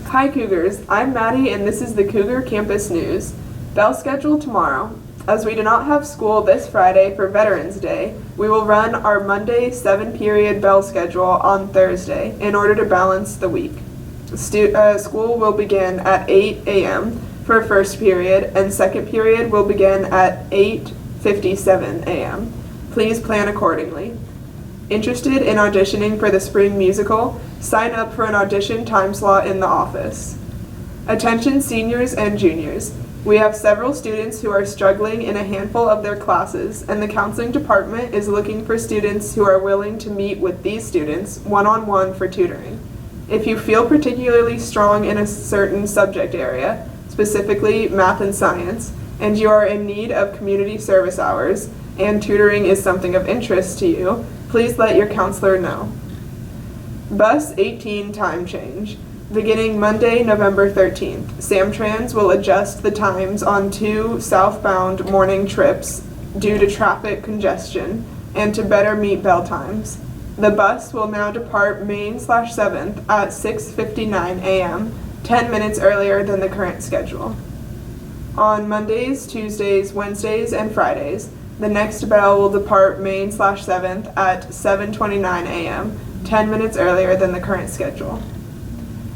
Hi Cougars, I'm Maddie and this is the Cougar Campus News. Bell schedule tomorrow. As we do not have school this Friday for Veterans Day, we will run our Monday 7-period bell schedule on Thursday in order to balance the week. School will begin at 8 a.m. for first period and second period will begin at 8:57 a.m. Please plan accordingly. Interested in auditioning for the spring musical? Sign up for an audition time slot in the office. Attention seniors and juniors. We have several students who are struggling in a handful of their classes, and the counseling department is looking for students who are willing to meet with these students one-on-one for tutoring. If you feel particularly strong in a certain subject area, specifically math and science, and you are in need of community service hours, and tutoring is something of interest to you, please let your counselor know. Bus 18 time change. Beginning Monday, November 13th, Samtrans will adjust the times on 2 southbound morning trips due to traffic congestion and to better meet bell times. The bus will now depart Main/7th at 6:59 a.m., 10 minutes earlier than the current schedule. On Mondays, Tuesdays, Wednesdays, and Fridays, the next bell will depart Main/7th at 7:29 a.m., 10 minutes earlier than the current schedule.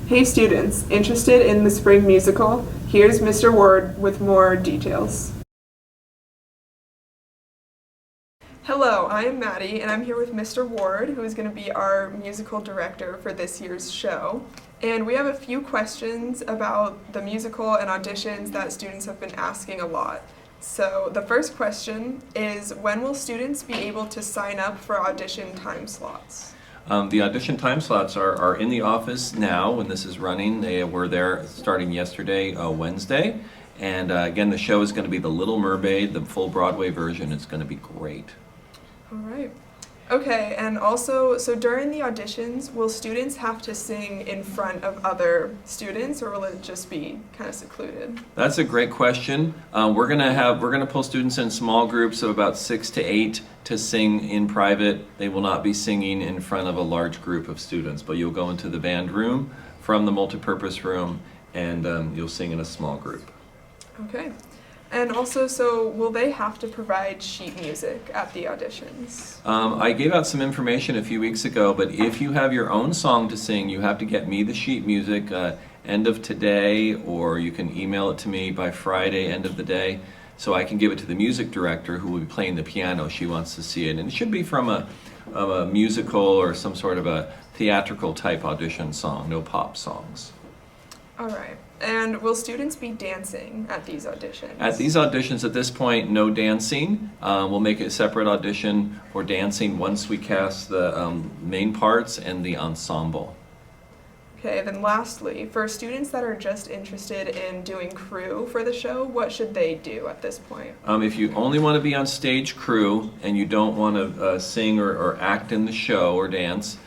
Hey students, interested in the spring musical? Here's Mr. Ward with more details. Hello, I am Maddie and I'm here with Mr. Ward, who is going to be our musical director for this year's show. And we have a few questions about the musical and auditions that students have been asking a lot. So the first question is, when will students be able to sign up for audition time slots? The audition time slots are in the office now when this is running. They were there starting yesterday, Wednesday. And again, the show is going to be The Little Mermaid, the full Broadway version. It's going to be great. All right. Okay, and also, so during the auditions, will students have to sing in front of other students, or will it just be kind of secluded? That's a great question. We're gonna pull students in small groups of about 6 to 8 to sing in private. They will not be singing in front of a large group of students, but you'll go into the band room from the multipurpose room, and you'll sing in a small group. Okay. And also, so will they have to provide sheet music at the auditions? I gave out some information a few weeks ago, but if you have your own song to sing, you have to get me the sheet music end of today, or you can email it to me by Friday, end of the day, so I can give it to the music director who will be playing the piano. She wants to see it, and it should be from a musical or some sort of a theatrical type audition song, no pop songs. All right. And will students be dancing at these auditions? At these auditions, at this point, no dancing. We'll make a separate audition for dancing once we cast the main parts and the ensemble. Okay, then lastly, for students that are just interested in doing crew for the show, what should they do at this point? If you only want to be on stage crew and you don't want to sing or act in the show or dance,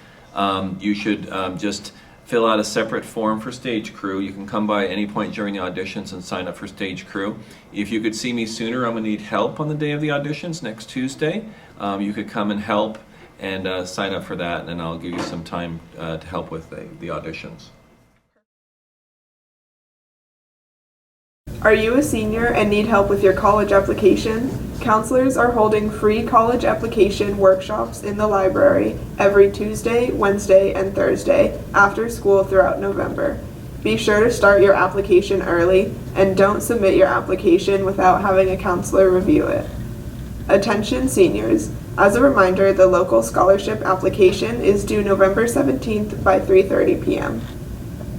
you should just fill out a separate form for stage crew. You can come by any point during the auditions and sign up for stage crew. If you could see me sooner, I'm going to need help on the day of the auditions next Tuesday. You could come and help and sign up for that, and I'll give you some time to help with the auditions. Are you a senior and need help with your college application? Counselors are holding free college application workshops in the library every Tuesday, Wednesday, and Thursday after school throughout November. Be sure to start your application early and don't submit your application without having a counselor review it. Attention seniors. As a reminder, the local scholarship application is due November 17th by 3:30 p.m.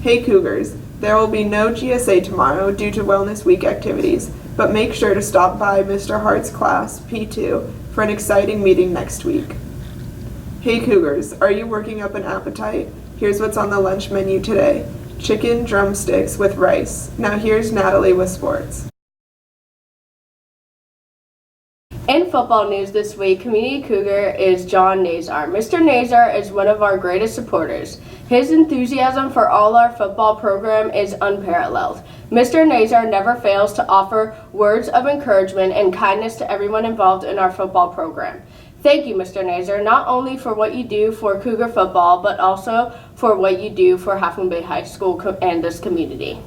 Hey Cougars. There will be no GSA tomorrow due to Wellness Week activities, but make sure to stop by Mr. Hart's class, P2, for an exciting meeting next week. Hey Cougars, are you working up an appetite? Here's what's on the lunch menu today. Chicken drumsticks with rice. Now here's Natalie with sports. In football news this week, Community Cougar is John Nazar. Mr. Nazar is one of our greatest supporters. His enthusiasm for all our football program is unparalleled. Mr. Nazar never fails to offer words of encouragement and kindness to everyone involved in our football program. Thank you, Mr. Nazar, not only for what you do for Cougar football, but also for what you do for Half Moon Bay High School and this community.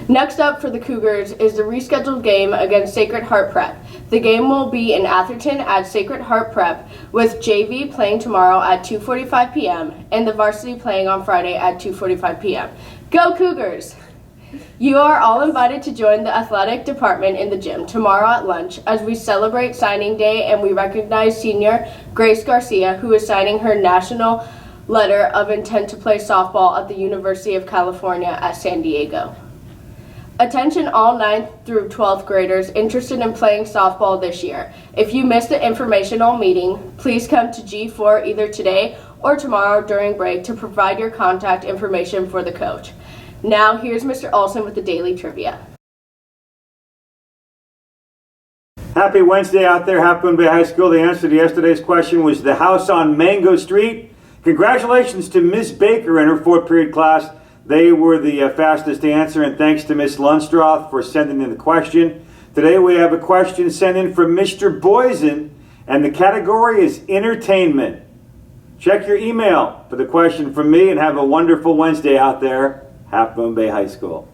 Next up for the Cougars is the rescheduled game against Sacred Heart Prep. The game will be in Atherton at Sacred Heart Prep, with JV playing tomorrow at 2:45 p.m. and the varsity playing on Friday at 2:45 p.m. Go Cougars! You are all invited to join the athletic department in the gym tomorrow at lunch as we celebrate signing day and we recognize senior Grace Garcia, who is signing her national letter of intent to play softball at the University of California at San Diego. Attention all 9th through 12th graders interested in playing softball this year. If you missed the informational meeting, please come to G4 either today or tomorrow during break to provide your contact information for the coach. Now here's Mr. Olson with the Daily Trivia. Happy Wednesday out there, Half Moon Bay High School. The answer to yesterday's question was the house on Mango Street. Congratulations to Miss Baker and her 4th period class. They were the fastest to answer, and thanks to Miss Lunstroth for sending in the question. Today we have a question sent in from Mr. Boysen, and the category is entertainment. Check your email for the question from me, and have a wonderful Wednesday out there, Half Moon Bay High School.